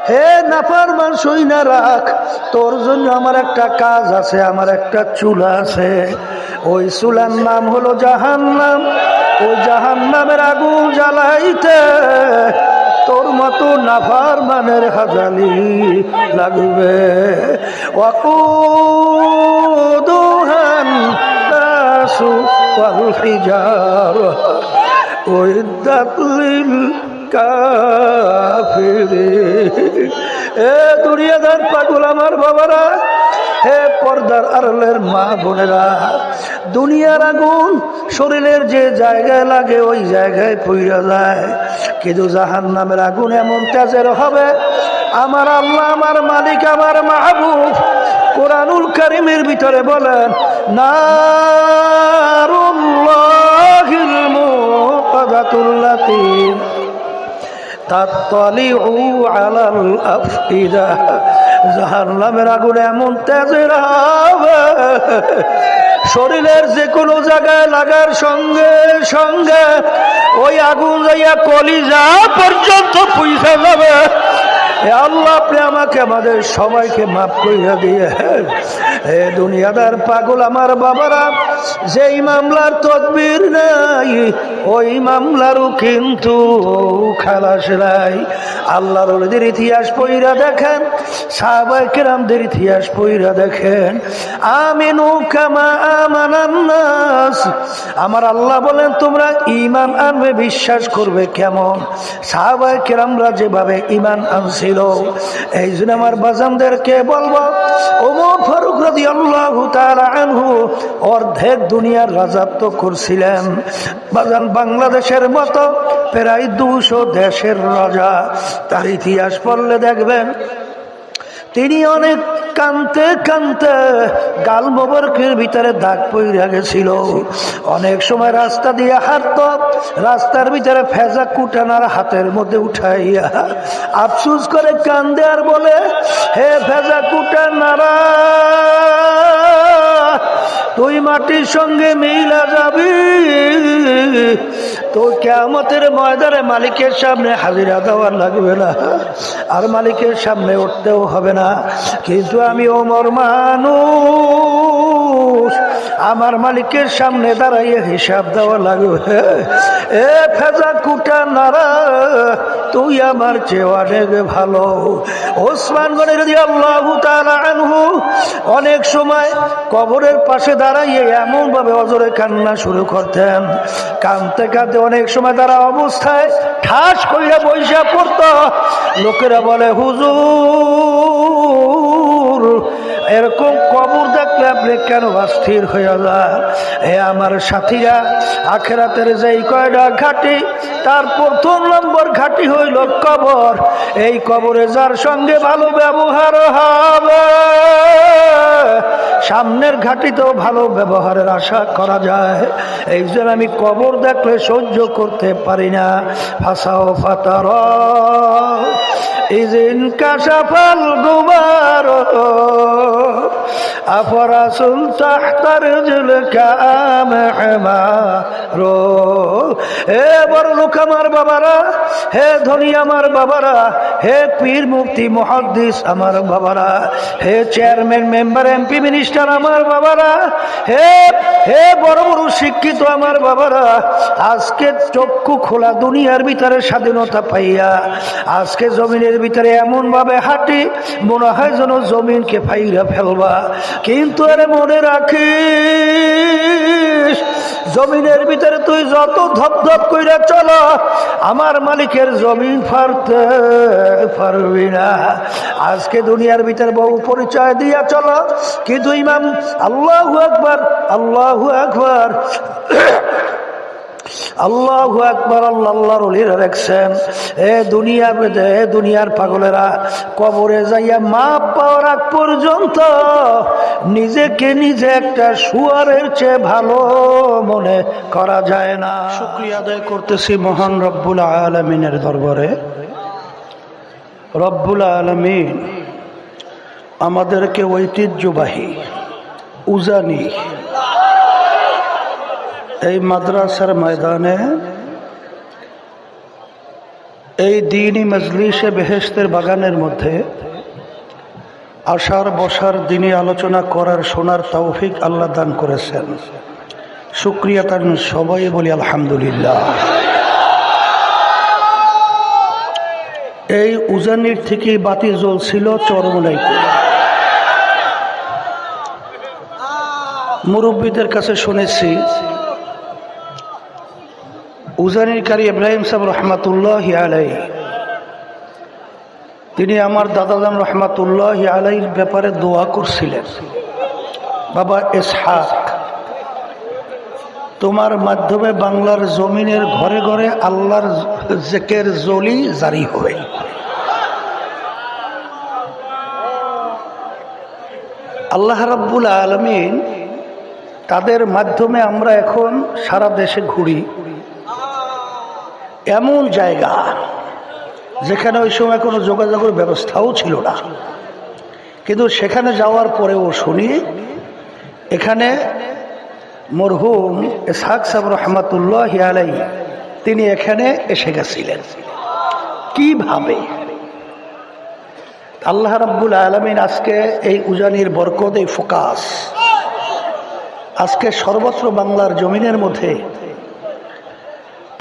হে নাফরমান শুইনা রাখ, তোর জন্য আমার একটা কাজ আছে, আমার একটা চুলা আছে। ওই চুলার নাম হলো জাহান্নাম। ওই জাহান্নামের আগুন জ্বালাইতে তোর মতো নাফরমানের হাজালি লাগবে। ওয়াকুদুহান নাসু ওয়াল হিজারা উইদ্দাত লিল কাফিরিন। এ দুনিয়াদার পাগল আমার বাবারা, হে পর্দার আড়ালের মা বোনেরা, দুনিয়ার আগুন শরীরের যে জায়গায় লাগে ওই জায়গায় পুড়ে যায়, কিন্তু জাহান্নামের আগুন এমন তেজের হবে, আমার আল্লাহ, আমার মালিক, আমার মাহবুব কোরআনুল কারীমের ভিতরে বলেন, নারুল্লাহিল মুকাদাতুল্লাতী তাত্তালিউ আলাল আফইদা। জাহান্নামের আগুন এমন তেজের হবে, শরীরের যে কোনো জায়গায় লাগার সঙ্গে সঙ্গে ওই আগুন যাইয়া কলিজা পর্যন্ত পৌঁছে যাবে। আল্লাহ, আপনি আমাকে, আমাদের সবাইকে মাফ কইরা দিয়ে। হে দুনিয়াদার পাগল আমার বাবারা, যেই মামলার তদবির নাই ওই মামলারও কিন্তু খালাস নাই। আল্লাহর ওলিদের ইতিহাস পড়িরা দেখেন, সাহাবায়ে কেরামদের ইতিহাস পড়িরা দেখেন। আমিনু কামা আমানান নাস। আমার আল্লাহ বলেন, তোমরা ঈমান আনবে, বিশ্বাস করবে কেমন? সাহাবায়ে কেরামরা যেভাবে ঈমান আনছিল। এই জন্য আমার বাজানদেরকে বলবো, ওমর ফারুক রাদিয়াল্লাহু তাআলা আনহু অর্ধেক দুনিয়ার রাজত্ব করছিলেন। বাজান বাংলাদেশের মতো প্রায় 200 দেশের রাজা। তার ইতিহাস পড়লে দেখবেন তিনি অনেক কানতে কানতে গাল মোবারকের ভিতরে দাগ পইরা গেছিল। অনেক সময় রাস্তা দিয়ে হাঁটত, রাস্তার ভিতরে ফেজা কুটানার হাতের মধ্যে উঠাইয়া আফসুস করে কান্দে আর বলে, হে ফেজা কুটানারা, তুই মাটির সঙ্গে মিলা যাবি, তো কিয়ামতের ময়দানে মালিকের সামনে হাজিরা দেওয়ার লাগবে না, আর মালিকের সামনে উঠতেও হবে না। কিন্তু আমি ওমর মানুষ, আমার মালিকের সামনে দাঁড়াইয়ে হিসাব দেওয়া লাগবে। এ ফেজা কুটা নারা, তুই আমার চেয়ে অনেক ভালো। ওসমান গনি রাদিয়াল্লাহু তাআলা আনহু অনেক সময় কবরের পাশে দাঁড়াইয়ে এমন ভাবে অজরে কান্না শুরু করতেন, কাঁদতে কাঁদতে অনেক সময় তারা অবস্থায় ঠাস কইরা বইসা পড়ত। লোকেরা বলে, হুজুর এরকম কবর দেখলে আপনি কেন অস্থির হয়ে যান? হে আমার সাথীরা, আখিরাতের যেই কয়টা ঘাটি, তার প্রথম নম্বর ঘাটি হইল কবর। এই কবরে যার সঙ্গে ভালো ব্যবহার হবে, সামনের ঘাটিতেও ভালো ব্যবহারের আশা করা যায়। এই জন্য আমি কবর দেখলে সহ্য করতে পারি না। ফাসাও ফাতার ইজিন কাশাফাল গুবার আফরাসুন তাহতার জুলকা আমহমারো। হে বড় লোক আমার বাবারা, হে ধনী আমার বাবারা, হে পীর মুফতি মুহাদ্দিস আমার বাবারা, হে চেয়ারম্যান মেম্বার এমপি মিনিস্টার আমার বাবারা, হে হে বড় বড় শিক্ষিত আমার বাবারা, আজকে চক্ষু খোলা দুনিয়ার ভিতরে স্বাধীনতা পাইয়া আজকে জমিনের ভিতরে এমন ভাবে হাঁটি মনে হয় যেন জমিনকে ফাইরা ফেলবা। কিন্তু আরে মনে রাখিস, জমিনের ভিতরে তুই যত ধপধপ কইরা চলো, আমার মালিকের জমিন ফারতে পারবি না। আজকে দুনিয়ার ভিতরে বহু পরিচয় দিয়া চলো, কিন্তু ইমাম আল্লাহু আকবার, আল্লাহু আকবার, আল্লাহু আকবার, আল্লাহর ওলিরা দেখছেন। এ দুনিয়ার পাগলেরা, কবরে যাইয়া মাপ পাওয়ার আগ পর্যন্ত নিজেকে নিজে একটা শুয়ারের চেয়ে ভালো মনে করা যায় না। শুকরিয়া আদায় করতেছি মহান রব্বুল আলামিনের দরবারে। রব্বুল আলামিন আমাদেরকে ঐতিহ্যবাহী উজানি এই মাদ্রাসার ময়দানে এই দিনই মজলিসে বেহেশতের বাগানের মধ্যে আসার বসার দিনে আলোচনা করার শোনার তৌফিক আল্লাহ দান করেছেন। শুকরিয়া তার সবাই বলি আলহামদুলিল্লাহ। এই উজানির থেকে বাতি জ্বলছিল চরমনাইতে। মুরব্বীদের কাছে শুনেছি উজানির কারি ইব্রাহিম সাহেব রহমাতুল্লাহি আলাইহি তিনি আমার দাদাজান রহমাতুল্লাহি আলাইহির ব্যাপারে দোয়া করছিলেন, বাবা ইসহাক তোমার মাধ্যমে বাংলার জমিনের ঘরে ঘরে আল্লাহর জিকির জলি জারি হবে। আল্লাহ রাব্বুল আলামিন তাদের মাধ্যমে আমরা এখন সারা দেশে ঘুরি, এমন জায়গা যেখানে ওই সময় কোনো যোগাযোগের ব্যবস্থাও ছিল না, কিন্তু সেখানে যাওয়ার পরেও শুনি এখানে মরহুম ইসহাক সাহেব রহমাতুল্লাহি আলাইহি তিনি এখানে এসে গেছিলেন। কিভাবে আল্লাহ রাব্বুল আলামিন আজকে এই উজানির বরকত, এই ফোকাস আজকে সর্বত্র বাংলার জমিনের মধ্যে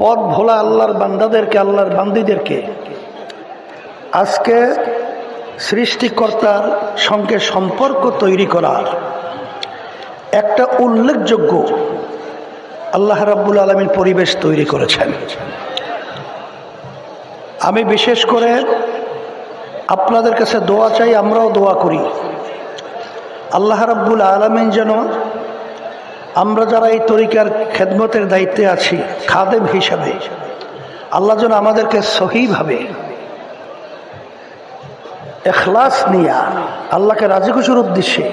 পথ ভোলা আল্লাহর বান্দাদেরকে, আল্লাহর বান্দিদেরকে আজকে সৃষ্টিকর্তার সঙ্গে সম্পর্ক তৈরি করার একটা উল্লেখযোগ্য আল্লাহ রাব্বুল আলামিন পরিবেশ তৈরি করেছেন। আমি বিশেষ করে আপনাদের কাছে দোয়া চাই, আমরাও দোয়া করি আল্লাহ রাব্বুল আলামিন যেন আমরা যারা এই তরিকার খেদমতের দায়িত্বে আছি খাদেম হিসাবে, আল্লাহ যেন আমাদেরকে সহিভাবে ইখলাস নিয়া আল্লাহকে রাজি খুশির উদ্দেশ্যে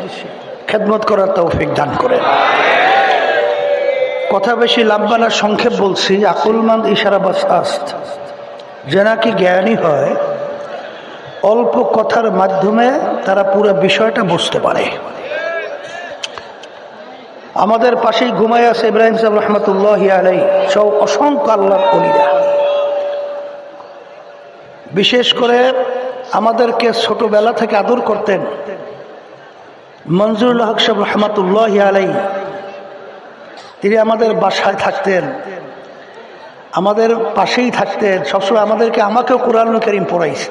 খেদমত করার তৌফিক দান করেন। কথা বেশি লাম্বা না, সংক্ষেপ বলছি। আকুলমন্দ ইশারা বাস আস্ত, যে নাকি জ্ঞানী হয় অল্প কথার মাধ্যমে তারা পুরো বিষয়টা বুঝতে পারে। আমাদের পাশেই ঘুমায় আছে ইব্রাহিম সাহেব রহমাতুল্লাহি আলাইহি সব অসংখ্য আল্লাহর ওলিরা। বিশেষ করে আমাদেরকে ছোটবেলা থেকে আদর করতেন মঞ্জুরুল হক সাহেব রহমাতুল্লাহি আলাইহি, তিনি আমাদের বাসায় থাকতেন, আমাদের পাশেই থাকতেন, সবসময় আমাদেরকে, আমাকেও কোরআনুল কারীম পড়াইছে।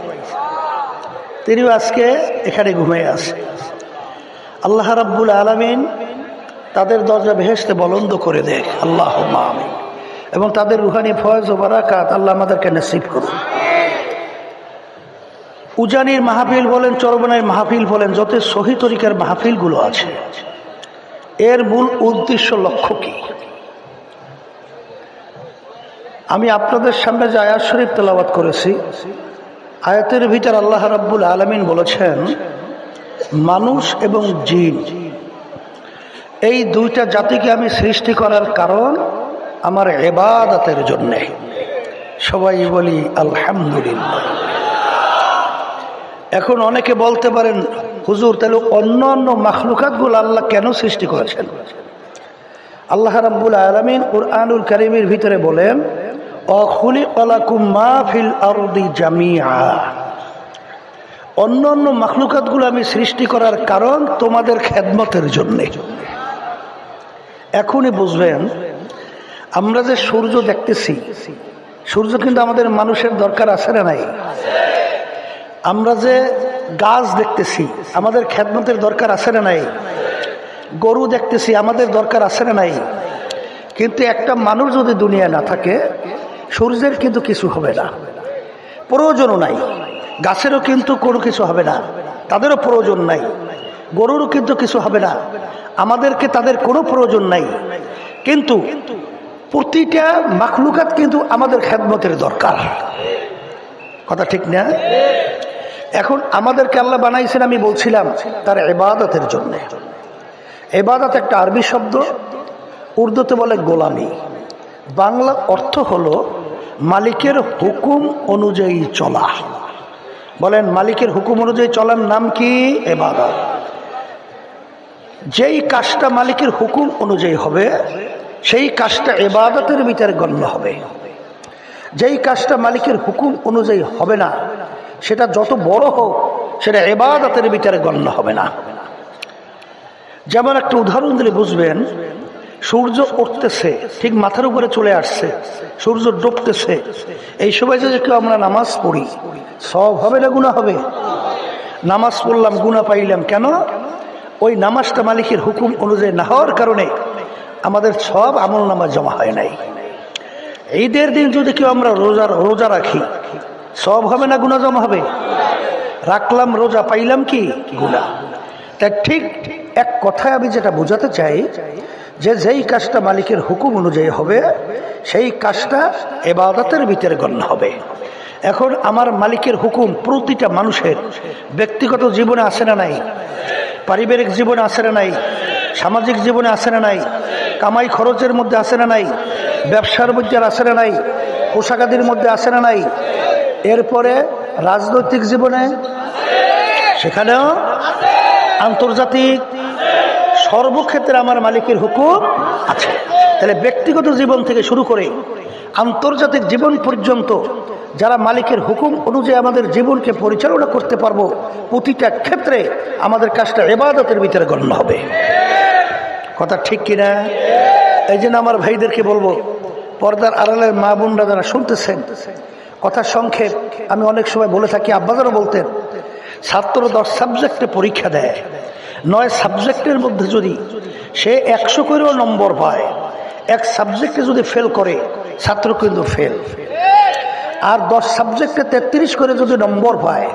তিনিও আজকে এখানে ঘুমিয়ে আছে। আল্লাহ রাব্বুল আলামিন তাদের দরজা বেহেশতে বলন্দ করে দেয়, আল্লাহুম্মা আমিন। এবং তাদের রুহানি ফয়েজ ও বারাকাত আল্লাহ আমাদেরকে নসিব করুন। উজানির মাহফিল বলেন, চরমনাইয়ের মাহফিল বলেন, যত সহি তরিকার মাহফিলগুলো আছে, এর মূল উদ্দেশ্য, লক্ষ্য কি? আমি আপনাদের সামনে যে আয়াত শরীফ তেলাওয়াত করেছি, আয়াতের ভিতর আল্লাহ রাব্বুল আলামিন বলেছেন মানুষ এবং জিন এই দুইটা জাতিকে আমি সৃষ্টি করার কারণ আমার ইবাদতের জন্যে। সবাই বলি আলহামদুলিল্লাহ। এখন অনেকে বলতে পারেন, হুজুর তাহলে অন্য অন্য মাখলুকাতগুলো আল্লাহ কেন সৃষ্টি করেছেন? আল্লাহ রাব্বুল আলামিন কুরআনুল কারীমের ভিতরে বলেন, অখুলিকা লাকুম মা ফিল আরদি জামিআ। অন্য অন্য মাখলুকাতগুলো আমি সৃষ্টি করার কারণ তোমাদের খেদমতের জন্যে। এখনই বুঝবেন, আমরা যে সূর্য দেখতেছি, সূর্য কিন্তু আমাদের মানুষের দরকার আছে না নাই? আমরা যে গাছ দেখতেছি, আমাদের খেদমতের দরকার আছে না নাই? গরু দেখতেছি, আমাদের দরকার আছে না নাই? কিন্তু একটা মানুষ যদি দুনিয়া না থাকে, সূর্যের কিন্তু কিছু হবে না, প্রয়োজনও নাই। গাছেরও কিন্তু কোনো কিছু হবে না, তাদেরও প্রয়োজন নাই। গরুরও কিন্তু কিছু হবে না, আমাদেরকে তাদের কোনো প্রয়োজন নাই। কিন্তু প্রতিটা মাখলুকাত কিন্তু আমাদের খেদমতের দরকার। কথা ঠিক না? এখন আমাদেরকে আল্লাহ বানাইছেন, আমি বলছিলাম, তার ইবাদতের জন্য। ইবাদত একটা আরবি শব্দ, উর্দুতে বলে গোলামি। বাংলা অর্থ হলো মালিকের হুকুম অনুযায়ী চলা। বলেন, মালিকের হুকুম অনুযায়ী চলার নাম কি? ইবাদত। যেই কাজটা মালিকের হুকুম অনুযায়ী হবে, সেই কাজটা ইবাদতের ভিতরে গণ্য হবে। যেই কাজটা মালিকের হুকুম অনুযায়ী হবে না, সেটা যত বড় হোক সেটা ইবাদতের ভিতরে গণ্য হবে না। যেমন একটা উদাহরণ দিলে বুঝবেন, সূর্য উঠতেছে, ঠিক মাথার উপরে চলে আসছে, সূর্য ডুবতেছে, এই সময় যদি কেউ আমরা নামাজ পড়ি, সওয়াব হবে না গুনাহ হবে? নামাজ পড়লাম, গুনাহ পাইলাম, কেন? ওই নামাজটা মালিকের হুকুম অনুযায়ী না হওয়ার কারণে আমাদের সব আমল নামা জমা হয় নাই। ঈদের দিন যদি কেউ আমরা রোজা রাখি, সওয়াব হবে না গুনাহ জমা হবে? রাখলাম রোজা, পাইলাম কি? গুনাহ। তাই ঠিক এক কথায় আমি যেটা বোঝাতে চাই, যে যেই কাজটা মালিকের হুকুম অনুযায়ী হবে সেই কাজটা ইবাদতের ভিতরে গণ্য হবে। এখন আমার মালিকের হুকুম প্রতিটা মানুষের ব্যক্তিগত জীবনে আছে না নাই? পারিবারিক জীবনে আছে না নাই? সামাজিক জীবনে আছে না নাই? কামাই খরচের মধ্যে আছে না নাই? ব্যবসার মধ্যে আছে না নাই? পোশাকাদির মধ্যে আছে না নাই? এরপরে রাজনৈতিক জীবনে, সেখানেও আন্তর্জাতিক, সর্বক্ষেত্রে আমার মালিকের হুকুম আছে। তাহলে ব্যক্তিগত জীবন থেকে শুরু করে আন্তর্জাতিক জীবন পর্যন্ত যারা মালিকের হুকুম অনুযায়ী আমাদের জীবনকে পরিচালনা করতে পারবো, প্রতিটা ক্ষেত্রে আমাদের কাজটা ইবাদতের ভিতরে গণ্য হবে। কথা ঠিক কিনা? এই জন্য আমার ভাইদেরকে বলবো, পর্দার আড়ালের মা বোনরা যারা শুনতেছেন, কথা সংক্ষেপ আমি অনেক সময় বলে থাকি, আব্বাজারও বলতেন, ছাত্র 10 সাবজেক্টে পরীক্ষা দেয়, 9 সাবজেক্টের মধ্যে যদি সে 100 করেও নম্বর পায়, এক সাবজেক্টে যদি ফেল করে, ছাত্র কিন্তু ফেল। আর 10 সাবজেক্টে 33 করে যদি নম্বর পায়,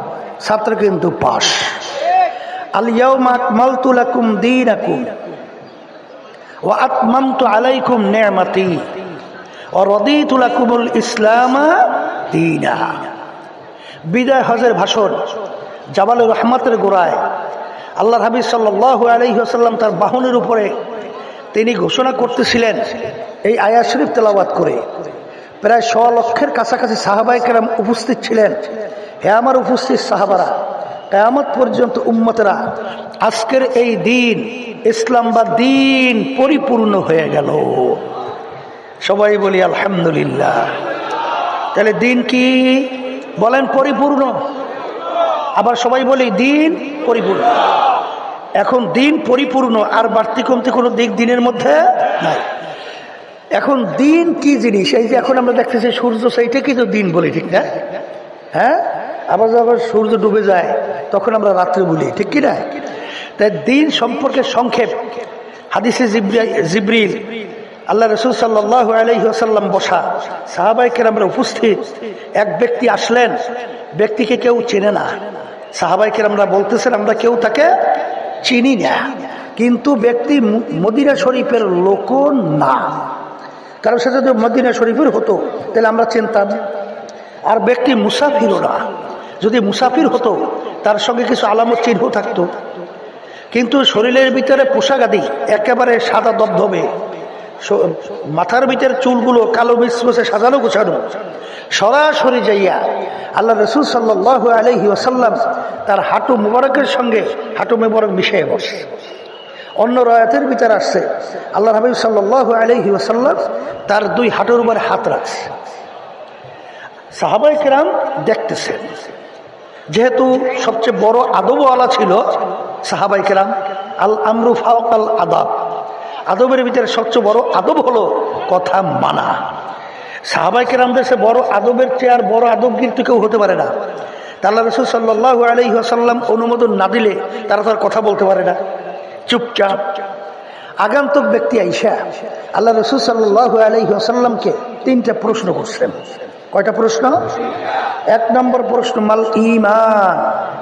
ছাত্র কিন্তু পাস। আল ইয়াউমা আকমালতু লাকুম দীনাকুম ওয়া আতমামতু আলাইকুম নি'মাতি ওয়া রাদিতু লাকুমুল ইসলামা দীনা। বিদায় হজের ভাষণ জাবালুর রহমতের গোড়ায় আল্লাহর হাবিব সাল্লাল্লাহু আলাইহি ওয়াসাল্লাম তার বাহনের উপরে তিনি ঘোষণা করতেছিলেন এই আয়াত শরীফ তেলাওয়াত করে। প্রায় 100 লক্ষের কাছাকাছি সাহাবায়ে কেরাম উপস্থিত ছিলেন। হে আমার উপস্থিত সাহাবারা, কিয়ামত পর্যন্ত উম্মতেরা, আজকের এই দিন ইসলাম বা দিন পরিপূর্ণ হয়ে গেল। সবাই বলি আলহামদুলিল্লাহ। তাহলে দিন কি বলেন? পরিপূর্ণ। আবার সবাই বলি দিন পরিপূর্ণ। এখন দিন পরিপূর্ণ, আর বাড়তি কমতি কোনো দিক দিনের মধ্যে নাই। এখন দিন কি জিনিস? এই যে এখন আমরা দেখতেছি সূর্য, সেইটা কি তো দিন বলি, ঠিক না? হ্যাঁ, আবার যখন সূর্য ডুবে যায় তখন আমরা রাত্রে বলি, ঠিক কি না? তাই দিন সম্পর্কে সংক্ষেপ হাদিসে জিবরিল, আল্লাহ রাসূল সাল্লাল্লাহু আলাইহি ওয়াসাল্লাম বসা, সাহাবায়ে কেরামরা উপস্থিত। এক ব্যক্তি আসলেন, ব্যক্তিকে কেউ চেনে না। সাহাবায়ে কেরামরা বলতেছেন আমরা কেউ তাকে চিনি না, কিন্তু ব্যক্তি মদিনা শরীফের লোক না। কারণ সে যদি মদিনা শরীফের হতো তাহলে আমরা চিনতাম। আর ব্যক্তি মুসাফিরও না, যদি মুসাফির হতো তার সঙ্গে কিছু আলামত চিহ্ন থাকতো। কিন্তু শরীরের ভিতরে পোশাক আদি একেবারে সাদা দবদবে, মাথার ভিতরে চুলগুলো কালো মিশমশে সাজানো গোছানো, সরাসরি যাইয়া আল্লাহ রাসূল সাল্লাল্লাহু আলাইহি ওয়াসাল্লাম তার হাঁটু মুবারকের সঙ্গে হাঁটু মুবারক মিশিয়ে বসে। অন্য রায়াতের ভিতরে আসছে আল্লাহ হাবিব সাল্লাল্লাহু আলাইহি ওয়াসাল্লাম তার 2 হাঁটুর উপরে হাত রাখছে। সাহাবায়ে কেরাম দেখতেছেন, যেহেতু সবচেয়ে বড় আদবওয়ালা ছিল সাহাবায়ে কেরাম, আল আমরু ফাওকাল আদাব, আদবের ভিতরে সবচেয়ে বড় আদব হলো কথা মানা। সাহাবায়ে কেরামদের সে বড় আদবের চেয়ে আর বড় আদব কিন্তু কেউ হতে পারে না। আল্লাহ রাসূল সাল্লাল্লাহু আলাইহি ওয়াসাল্লাম অনুমোদন না দিলে তারা তার কথা বলতে পারে না, চুপচাপ। আগন্তুক ব্যক্তি আইসা আল্লাহ রাসূল সাল্লাল্লাহু আলাইহি ওয়াসাল্লামকে 3টা প্রশ্ন করছেন। কয়টা প্রশ্ন? 1 নম্বর প্রশ্ন, মাল ঈমান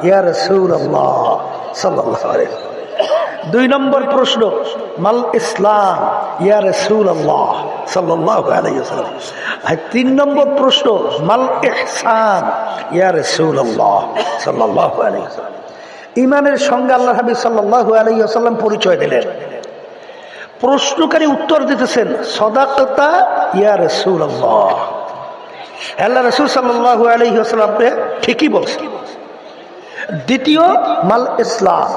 ইয়া রাসূলুল্লাহ সাল্লাল্লাহু আলাইহি ওয়াসাল্লাম। 2 নম্বর প্রশ্ন, মাল ইসলাম ইয়া রাসূলুল্লাহ সাল্লাল্লাহু আলাইহি ওয়াসাল্লাম। আর 3 নম্বর প্রশ্ন, মাল ইহসান ইয়া রাসূলুল্লাহ সাল্লাল্লাহু আলাইহি ওয়াসাল্লাম। ঈমানের সঙ্গে আল্লাহ হাবিব সাল্লাল্লাহু আলাইহি ওয়াসাল্লাম পরিচয় দিলেন। প্রশ্নকারী উত্তর দিতেছেন, সাদাকাতা ইয়া রাসূলুল্লাহ, আল্লাহ রাসূল সাল্লাল্লাহু আলাইহি ওয়াসাল্লাম ঠিকই বলছেন। দ্বিতীয়, মাল ইসলাম,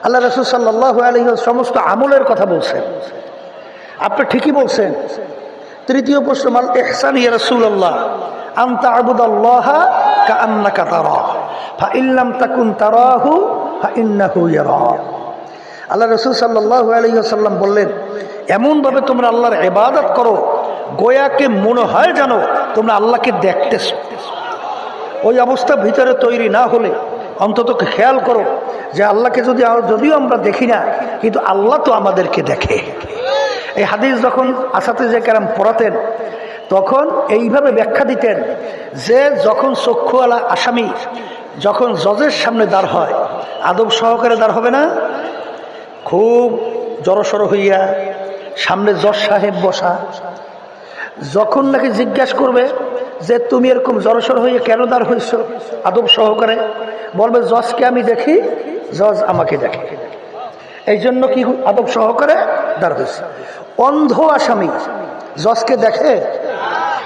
আল্লাহ রাসূল সাল্লাল্লাহু আলাইহি ওয়াসাল্লাম সমস্ত আমলের কথা বলছেন, আপনি ঠিকই বলছেন। তৃতীয় প্রশ্ন, মাল ইহসান ইয়া রাসূলুল্লাহ? আনতা আবুদাল্লাহা কাআন্নাকা তারাহু ফাইন লাম তাকুন তারাহু ফাইন্নাহু ইয়ারাক। আল্লাহ রাসূল সাল্লাল্লাহু আলাইহি ওয়াসাল্লাম বললেন, এমনভাবে তোমরা আল্লাহর ইবাদত করো গোয়াকে মনে হয় জানো তোমরা আল্লাহকে দেখতেছো। ওই অবস্থা ভিতরে তৈরি না হলে অন্তত খেয়াল করো যে আল্লাহকে যদিও আমরা দেখি না, কিন্তু আল্লাহ তো আমাদেরকে দেখে। এই হাদিস যখন আসাতিজে কেরাম পড়াতেন তখন এইভাবে ব্যাখ্যা দিতেন যে যখন চক্ষুওয়ালা আসামি যখন জজের সামনে দাঁড় হয়, আদব সহকারে দাঁড় হবে না, খুব জড়সড় হইয়া সামনে জজ সাহেব বসা, যখন নাকি জিজ্ঞাসা করবে যে তুমি এরকম জড়সড় হয়ে কেন দাঁড় হয়েছ, আদব সহকারে বলবে জজকে আমি দেখি, জজ আমাকে দেখে, এই জন্য কি আদব সহকারে দাঁড় হয়েছে। অন্ধ আসামি জজকে দেখে,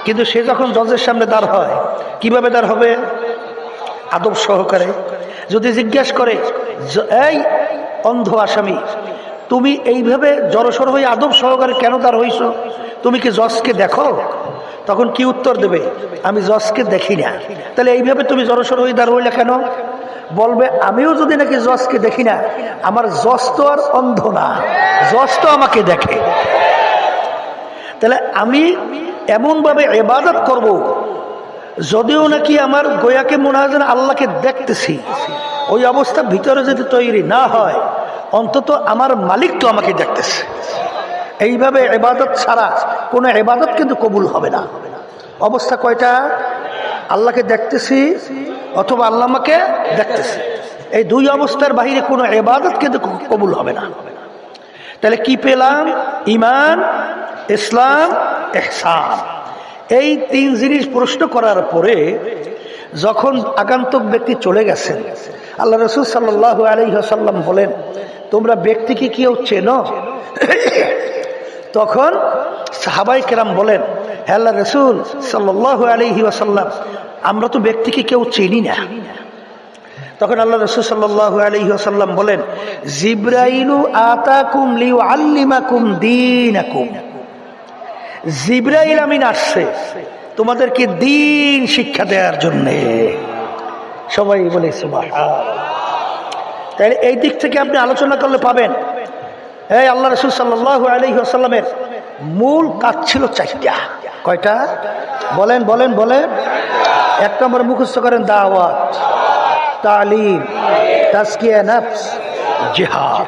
কিন্তু সে যখন জজের সামনে দাঁড় হয় কিভাবে দাঁড় হবে? আদব সহকারে। যদি জিজ্ঞাসা করে এই অন্ধ আসামি তুমি এইভাবে জড়সড় হয়ে আদব সহকারে কেন দাঁড় হইছ, তুমি কি জজকে দেখো? তখন কি উত্তর দেবে? আমি জজকে দেখি না। তাহলে এইভাবে তুমি জড়সড় হয়ে দাঁড় হইলে কেন? বলবে আমিও যদি নাকি জজকে দেখি না, আমার জজ তো আর অন্ধ না, জজ তো আমাকে দেখে। তাহলে আমি এমনভাবে ইবাদত করব যদিও নাকি আমার গোয়াকে মনে হয় যেন আল্লাহকে দেখতেছি, ওই অবস্থা ভিতরে যদি তৈরি না হয় অন্তত আমার মালিক তো আমাকে দেখতেছে। এইভাবে ইবাদত ছাড়া কোনো ইবাদত কিন্তু কবুল হবে না। অবস্থা কয়টা? আল্লাহকে দেখতেছি অথবা আল্লাহ আমাকে দেখতেছি, এই দুই অবস্থার বাহিরে কোনো ইবাদত কিন্তু কবুল হবে না। তাহলে কি পেলাম? ঈমান, ইসলাম, ইহসান। এই তিন জিনিস প্রশ্ন করার পরে যখন আগন্তুক ব্যক্তি চলে গেছেন, আল্লাহ রাসূল সাল্লাল্লাহু আলাইহি ওয়াসাল্লাম বলেন, তোমরা ব্যক্তিকে কেউ চেনো? তখন সাহাবায়ে কেরাম বলেন, হে আল্লাহ রাসূল সাল্লাল্লাহু আলাইহি ওয়াসাল্লাম, আমরা তো ব্যক্তিকে কেউ চিনি না। তখন আল্লাহ রাসূল সাল্লাল্লাহু আলাইহি ওয়াসাল্লাম বলেন, জিবরাইলু আতাকুম লিউআল্লিমাকুম দীনাকুম। জিবরাইল আমিন আসছে তোমাদেরকে দ্বীন শিক্ষা দেওয়ার জন্য। সবাই বলে সুবহানাল্লাহ। তাহলে এই দিক থেকে আপনি আলোচনা করলে পাবেন এই আল্লাহ রাসূল সাল্লাল্লাহু আলাইহি ওয়াসাল্লামের মূল কাজ ছিল চারটা। কয়টা? বলেন বলেন বলেন। এক নম্বর মুখস্থ করেন, দাওয়াত, তালিম, তাজকিয়া নফস, জিহাদ।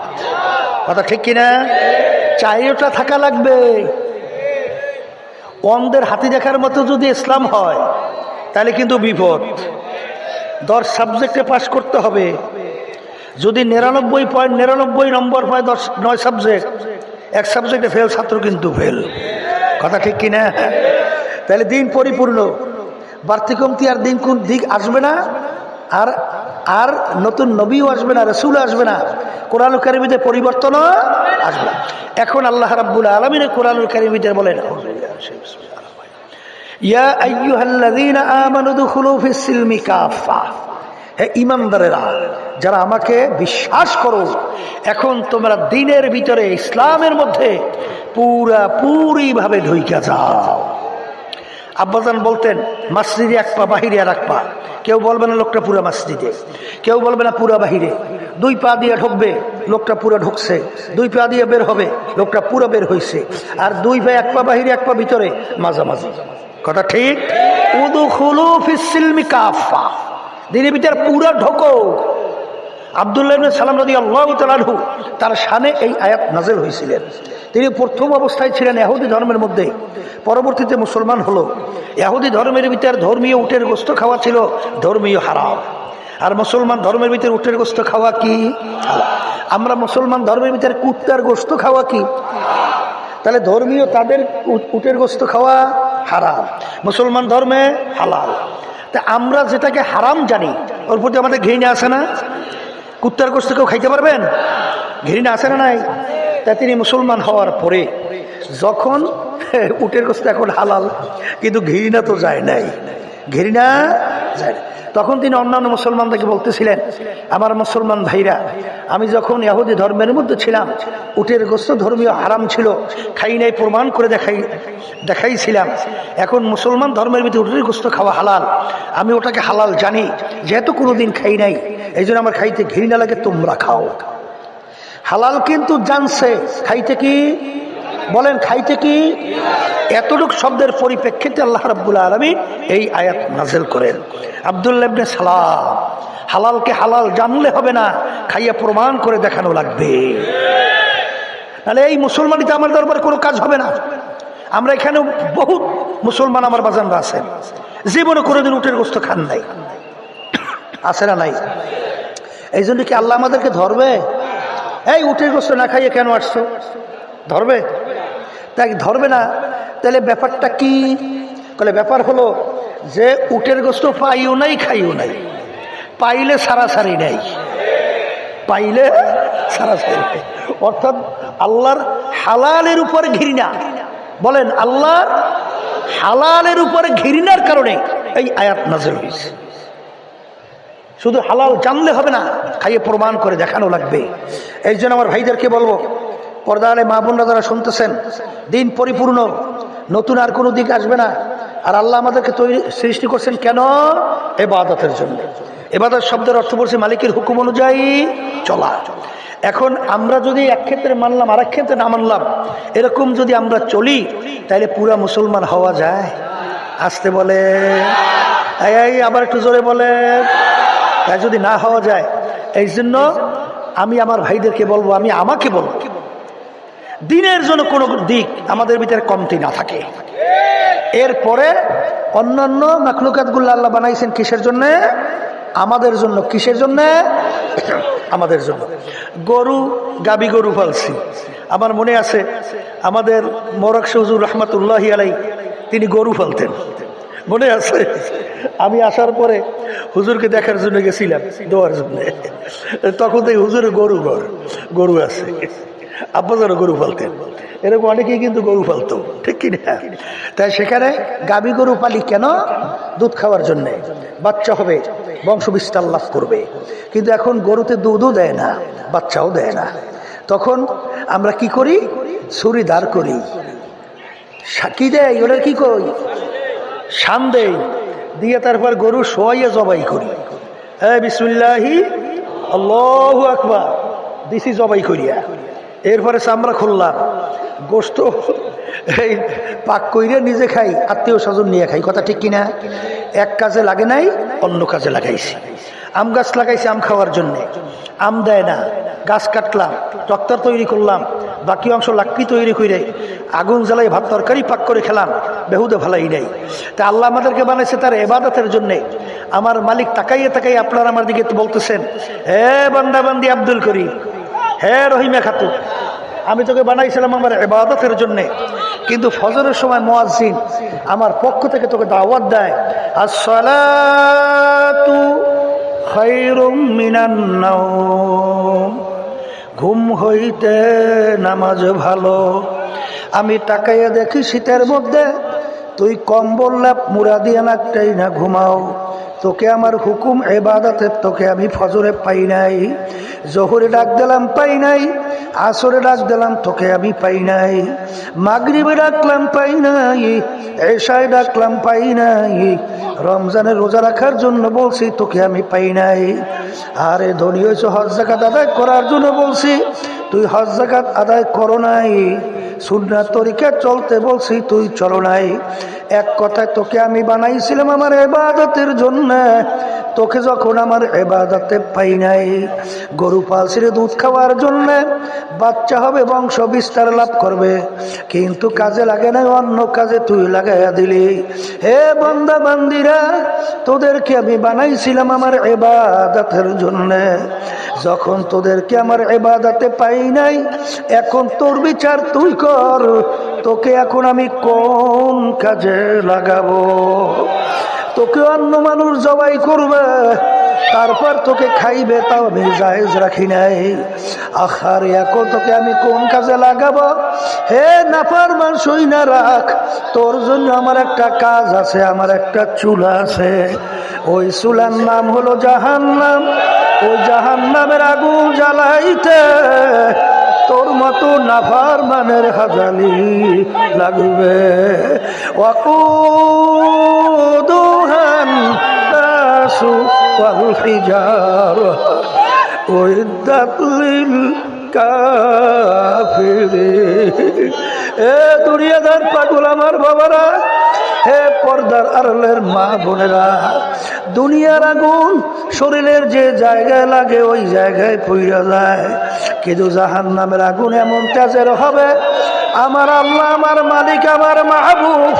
কথা ঠিক কিনা? চারটা থাকা লাগবে। অন্ধের হাতি দেখার মতো যদি ইসলাম হয় তাহলে কিন্তু বিপদ। 10 সাবজেক্টে পাস করতে হবে। যদি 99.99 নম্বর পায় 9 সাবজেক্ট, এক সাবজেক্টে ফেল, ছাত্র কিন্তু ফেল। কথা ঠিক কিনা? তাহলে দিন পরিপূর্ণ, বাড়তি কমতি আর দিন কোন দিক আসবে না, আর আর নতুন নবীও আসবে না, রাসূল আসবে না, কোরআনুল কারীমে পরিবর্তনও আসবে না। এখন আল্লাহ রাব্বুল আলামিন কোরআনুল কারীমে বলেন, ইয়া আইয়ুহাল্লাযীনা আমানু দুখুলু ফিস-সিলমি কাফা। হে ঈমানদারেরা, যারা আমাকে বিশ্বাস করো, এখন তোমরা দ্বীনের ভিতরে, ইসলামের মধ্যে পুরাপুরিভাবে ঢুইকা যাও। আব্বাজান বলতেন, মসজিদে এক পা বাহিরে আর এক পা। কেউ বলবে না লোকটা পুরা মসজিদে, কেউ বলবে না পুরা বাহিরে। 2 পা দিয়ে ঢুকবে, লোকটা পুরা ঢুকছে। 2 পা দিয়ে বের হবে, লোকটা পুরা বের হয়েছে। আর 2 পা, এক পা বাহিরে এক পা ভিতরে, মাঝামাঝি। কথা ঠিক? উদখুলু ফিস-সিলমি কাফা, দ্বীনের ভিতরে পুরা ঢোকো। আব্দুল্লাহ ইবনে সালাম রাদিয়াল্লাহু তাআলা আনহু, তার শানে এই আয়াত নাযিল হয়েছিলেন। তিনি প্রথম অবস্থায় ছিলেন ইহুদি ধর্মের মধ্যে, পরবর্তীতে মুসলমান হলো। ইহুদি ধর্মের ভিতর ধর্মীয় উটের গোশত খাওয়া ছিল ধর্মীয় হারাম, আর মুসলমান ধর্মের ভিতর উটের গোশত খাওয়া কি হালাল। আমরা মুসলমান ধর্মের ভিতর কুত্তার গোশত খাওয়া কি? তাহলে ধর্মীয় তাদের উটের গোশত খাওয়া হারাম, মুসলমান ধর্মে হালাল। তা আমরা যেটাকে হারাম জানি ওর প্রতি আমাদের ঘৃণা আছে না? কুত্তার গোশত কেউ খাইতে পারবেন? ঘৃণা আছে না নাই? তা তিনি মুসলমান হওয়ার পরে যখন উটের গোশত এখন হালাল, কিন্তু ঘৃণা তো যায় নাই, ঘৃণা যায় না। তখন তিনি অন্যান্য মুসলমানদেরকে বলতেছিলেন, আমার মুসলমান ভাইরা, আমি যখন ইহুদি ধর্মের মধ্যে ছিলাম উটের গোশত ধর্মীয় হারাম ছিল, খাই নাই, প্রমাণ করে দেখাইছিলাম। এখন মুসলমান ধর্মের ভিতরে উটের গোশত খাওয়া হালাল, আমি ওটাকে হালাল জানি, যেহেতু কোনোদিন খাই নাই এই জন্য আমার খাইতে ঘৃণা লাগে, তোমরা খাও। হালাল কিন্তু জানছে, খাইতে কি বলেন, খাইতে কি? এতটুক শব্দের পরিপ্রেক্ষিতে আল্লাহ রাব্বুল আলামিন এই আয়াত নাযিল করেন। আব্দুল্লাহ ইবনে সালাম, হালালকে হালাল জানলে হবে না, খাইয়া প্রমাণ করে দেখানো লাগবে, তাহলে এই মুসলমানিতে আমার দরবারে কোনো কাজ হবে না। আমরা এখানে বহুত মুসলমান আমার বাজানরা আছেন, জীবনে কোনোদিন উটের গোশত খান নাই, আছে না নাই? এই জন্য কি আল্লাহ আমাদেরকে ধরবে? এই উটের গোশত না খাইয়ে কেন আসছো, ধরবে? তাই ধরবে না। তাহলে ব্যাপারটা কি? বলে ব্যাপার হলো যে উটের গোশত পাইও নাই, খাইও নাই, পাইলে সারাসারি নাই, পাইলে সারাসারি নাই। অর্থাৎ আল্লাহর হালালের উপর ঘৃণা, বলেন আল্লাহর হালালের উপরে ঘৃণার কারণে এই আয়াত নাযিল হয়েছে। শুধু হালাল জানলে হবে না, খাইয়ে প্রমাণ করে দেখানো লাগবে। এই জন্য আমার ভাইদেরকে বলবো, পর্দারে মা বোনরা যারা শুনতেছেন, দিন পরিপূর্ণ, নতুন আর কোনো দিক আসবে না। আর আল্লাহ আমাদেরকে সৃষ্টি করছেন কেন? ইবাদতের জন্য। ইবাদত শব্দের অর্থ বলছে মালিকের হুকুম অনুযায়ী চলা। এখন আমরা যদি এক ক্ষেত্রে মানলাম আর এক ক্ষেত্রে না মানলাম, এরকম যদি আমরা চলি তাহলে পুরা মুসলমান হওয়া যায়? আসতে বলে, এই আবার একটু জোরে বলে, তাই যদি না হওয়া যায়, এই জন্য আমি আমার ভাইদেরকে বলবো, আমি আমাকে বলবো, দিনের জন্য কোনো দিক আমাদের ভিতরে কমতি না থাকে। এরপরে অন্যান্য মাখলুকাতগুলো আল্লাহ বানাইছেন কিসের জন্য? আমাদের জন্য। কিসের জন্য? আমাদের জন্য। গরু, গাবি গরু পালছি। আমার মনে আছে আমাদের মোরাকশ হুজুর রহমাতুল্লাহি আলাইহি তিনি গরু পালতেন, মনে আছে? আমি আসার পরে হুজুরকে দেখার জন্য গেছিলাম, দোয়ার জন্য। তখন থেকে হুজুরের গরু আছে, আব্বাজারও গরু পালতেন, এরকম অনেকেই কিন্তু গরু পালতো, ঠিক কিনা? তাই সেখানে গাবি গরু পালি কেন? দুধ খাওয়ার জন্যে, বাচ্চা হবে, বংশ বিস্তার লাভ করবে। কিন্তু এখন গরুতে দুধও দেয় না, বাচ্চাও দেয় না। তখন আমরা কি করি? ছুরি দাঁড় করি, কি দেয় ওরা, কি কই, শান দেই, দিয়ে তারপর গরু শোয়াইয়া জবাই করি। হ্যাঁ, বিসমিল্লাহি আল্লাহু আকবার দিছি, জবাই করিয়া। এরপরে চামড়া খুললাম, গোস্ত এই পাক কইরে নিজে খাই, আত্মীয় স্বজন নিয়ে খাই। কথা ঠিক কিনা? এক কাজে লাগে নাই, অন্য কাজে লাগাইছি। আম গাছ লাগাইছি আম খাওয়ার জন্যে, আম দেয় না, গাছ কাটলাম, টক্টর তৈরি করলাম, বাকি অংশ লাকড়ি তৈরি করে আগুন জ্বালাই ভাত তরকারি পাক করে খেলাম, বেহুদে ভালাই নাই। তা আল্লাহ আমাদেরকে বানাইছে তার ইবাদতের জন্যে। আমার মালিক তাকাইয়ে তাকাইয়ে আপনারা আমার দিকে বলতেছেন, হে বান্দা বান্দি আব্দুল করিম, হে রহিমা খাতু, আমি তোকে বানাইছিলাম আমার ইবাদতের জন্যে। কিন্তু ফজরের সময় মুয়াজ্জিন আমার পক্ষ থেকে তোকে দাওয়াত দেয়, আসসালাতু খায়রুম মিনান নাওম, ঘুম হইতে নামাজ ভালো। আমি তাকাইয়া দেখি শীতের মধ্যে তুই কম্বল লেপ মুড়া দিয়ে নাকটাই না ঘুমাও। তোকে আমার হুকুম ইবাদতের, তোকে আমি ফজরে পাই নাই, জোহরে ডাক দিলাম পাই নাই, আসরে ডাক দিলাম তোকে আমি পাই নাই, মাগরিবে ডাকলাম পাই নাই, এশায় ডাকলাম পাই নাই, রমজানের রোজা রাখার জন্য বলছি তোকে আমি পাই নাই। আরে ধনী হয়েছে হজ যাকাত আদায় করার জন্য বলছি, তুই হজ যাকাত আদায় করো নাই। সুন্নাত তরিকা চলতে বলছি, তুই চলো নাই। এক কথায় তোকে আমি বানাইছিলাম আমার ইবাদতের জন্য, তোকে যখন আমার ইবাদতে পাই নাই। গরু পালছি দুধ খাওয়ার জন্য, বাচ্চা হবে, বংশ বিস্তার লাভ করবে, কিন্তু কাজে লাগে না, অন্য কাজে তুই লাগাইয়া দিলি। হে বান্দা বান্দিরা, তোদেরকে আমি বানাইছিলাম আমার ইবাদতের জন্য, যখন তোদেরকে আমার ইবাদতে পাই নাই, এখন তোর বিচার তুই কর, তোকে এখন আমি কোন কাজে লাগাবো। তোকে অন্য মানুষ জবাই করবে, তারপর তোকে খাইবে, তাও আমি জায়েজ রাখি নাই। আখার এখন তোকে আমি কোন কাজে লাগাবো? হে নাফরমান শুই না রাখ, তোর জন্য আমার একটা কাজ আছে, আমার একটা চুলা আছে, ওই চুলার নাম হলো জাহান্নাম। ওই জাহান্নামের আগুন জ্বালাইতে তোর মতো নাফরমানের হাজালি লাগবে। ওয়াকুদুহান নাসু ওয়াল হিজারা উইদ্দাত লিল কাফিরিন। এ দুনিয়াদার পাগল আমার বাবারা, হে পর্দার আড়ালের মা বোনেরা, দুনিয়ার আগুন শরীরের যে জায়গায় লাগে ওই জায়গায় পইড়া যায়, কিন্তু জাহান্নামের আগুন এমন তেজের হবে, আমার আল্লাহ, আমার মালিক, আমার মাহবুব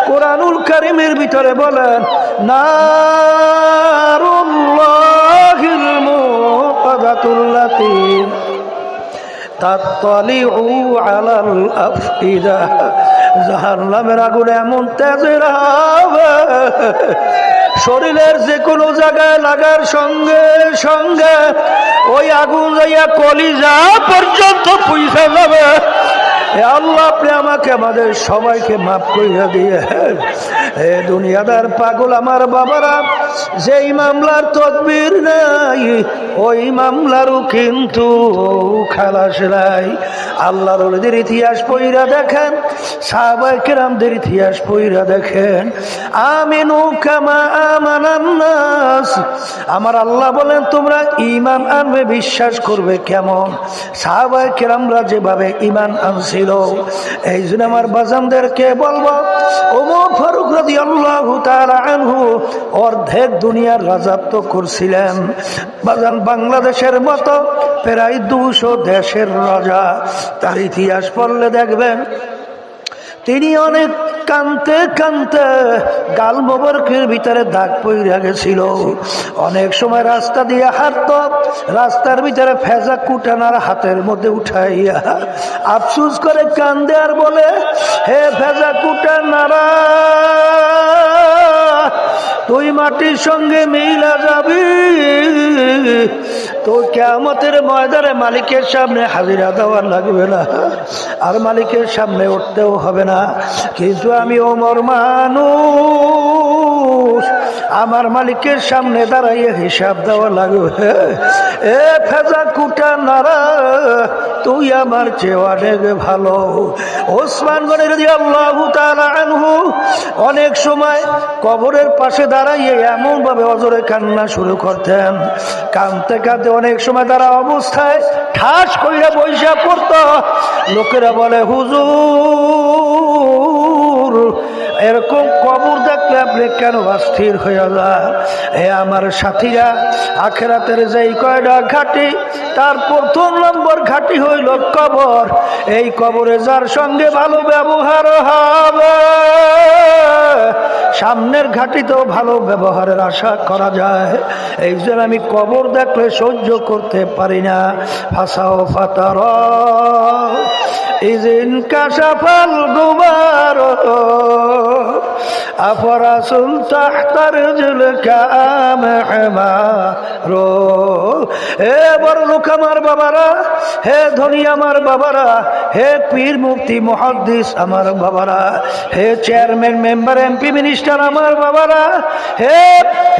কোরআনুল কারীমের ভিতরে বলেন, নারুল্লাহিল মুকাদাতুল্লাতী তাত্তালিউ আলাল আফইদা। জাহান্নামের আগুন এমন তেজের হবে, শরীরের যে কোনো জায়গায় লাগার সঙ্গে সঙ্গে ওই আগুন যাইয়া কলিজা পর্যন্ত পৌঁছে যাবে। আল্লাহ, আপনি আমাকে আমাদের সবাইকে মাফ করিয়া দিয়ে। এ দুনিয়াদার পাগল আমার বাবারা, যেই মামলার তদবির নাই ওই মামলারও কিন্তু খালাস নাই। আল্লাহর ওলিদের ইতিহাস পড়িয়া দেখেন, সাহাবায়ে কেরামদের ইতিহাস পড়িয়া দেখেন। আমিনু কামা আমানান নাস। আমার আল্লাহ বলেন, তোমরা ঈমান আনবে, বিশ্বাস করবে কেমন? সাহাবায়ে কেরামরা যেভাবে ঈমান আনছিল। এই জন্য আমার বাজানদেরকে বলবো, ওমর ফারুক রাদিয়াল্লাহু তাআলা আনহু অর্ধেক দুনিয়ার রাজত্ব করছিলেন। বাজান বাংলাদেশের মতো প্রায় 200 দেশের রাজা। তার ইতিহাস পড়লে দেখবেন তিনি অনেক কানতে কানতে গাল মোবারকের ভিতরে দাগ পইরা গেছিল। অনেক সময় রাস্তা দিয়ে হাঁটত, রাস্তার ভিতরে ফেজা কুটানার হাতের মধ্যে উঠাইয়া আফসুস করে কান্দে আর বলে, হে ফেজা কুটানারা, তুই মাটির সঙ্গে মিলা যাবি, তো কিয়ামতের ময়দানে মালিকের সামনে হাজিরা দেওয়ার লাগবে না, আর মালিকের সামনে উঠতেও হবে না। কিন্তু আমি ওমর মানুষ, আমার মালিকের সামনে দাঁড়াইয়ে হিসাব দেওয়া লাগবে। এ ফেজা কুটা নারা, তুই আমার চেয়ে অনেক ভালো। ওসমান গনি রাদিয়াল্লাহু তাআলা আনহু অনেক সময় কবরের পাশে দাঁড়াইয়ে এমন ভাবে অজরে কান্না শুরু করতেন, কাঁদতে কাঁদতে অনেক সময় তারা অবস্থায় ঠাস কইরা বইসা পড়ত। লোকেরা বলে, হুজুর এরকম কবর দেখলে আপনি কেন অস্থির হয়ে যান? এ আমার সাথীরা, আখেরাতের যেই কয়টা ঘাটি, তার প্রথম নম্বর ঘাটি হইল কবর। এই কবরে যার সঙ্গে ভালো ব্যবহার হবে, সামনের ঘাটিতেও ভালো ব্যবহারের আশা করা যায়। এই জন্য আমি কবর দেখলে সহ্য করতে পারি না। ফাসাও ফাতারা ইজিন কাশাফাল গুবার আফরাসুন তাহতার জুলকা আমহমারো। হে বড় লোক আমার বাবারা, হে ধনী আমার বাবারা, হে পীর মুফতি মুহাদ্দিস আমার বাবারা, হে চেয়ারম্যান মেম্বার এমপি মিনিস্টার আমার বাবারা, হে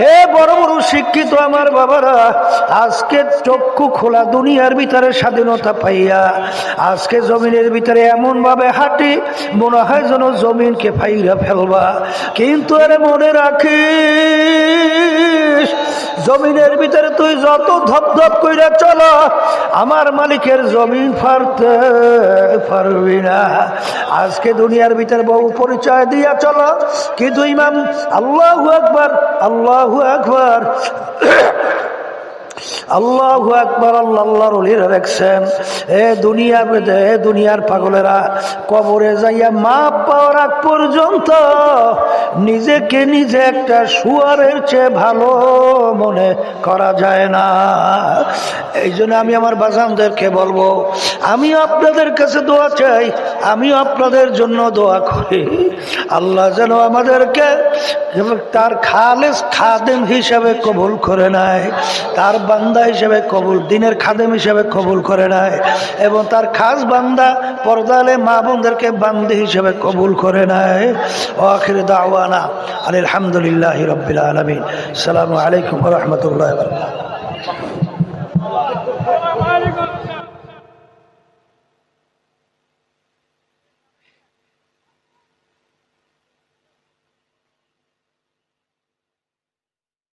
হে বড় বড় শিক্ষিত আমার বাবারা, আজকে চক্ষু খোলা দুনিয়ার ভিতরে স্বাধীনতা পাইয়া আজকে জমিনের ভিতরে এমন ভাবে হাঁটি মনে হয় যেন জমিনকে ফাইরা ফেলবা। কিন্তু আরে মনে রাখিস, জমিনের ভিতরে তুই যত ধপ ধপ কইরা চলো, আমার মালিকের জমিন ফারতে পারবি না। আজকে দুনিয়ার ভিতরে বহু পরিচয় দিয়া চলো, কিন্তু ইমাম আল্লাহু আকবার, আল্লাহু আকবার, আল্লাহু আকবার, আল্লাহর ওলিরা দেখছেন। এ দুনিয়ার পাগলেরা, কবরে যাইয়া মাপ পাওয়ার আগ পর্যন্ত নিজেকে নিজে একটা শুয়ারের চেয়ে ভালো মনে করা যায় না। এই জন্য আমি আমার বাজানদেরকে বলবো, আমি আপনাদের কাছে দোয়া চাই, আমি আপনাদের জন্য দোয়া করি। আল্লাহ যেন আমাদেরকে তার খালেস খাদেম হিসাবে কবুল করে নেয়, তার বান্দা হিসেবে কবুল, দিনের খাদেম হিসেবে কবুল করে নেয়, এবং তার খাস বান্দা পর্দালে মা বোনদেরকে বান্দি হিসেবে কবুল করে নেয়। আখির দাওয়ানা আলহামদুলিল্লাহি রাব্বিল আলামিন। আসসালামু আলাইকুম ওয়া রাহমাতুল্লাহি ওয়া বারাকাতুহু।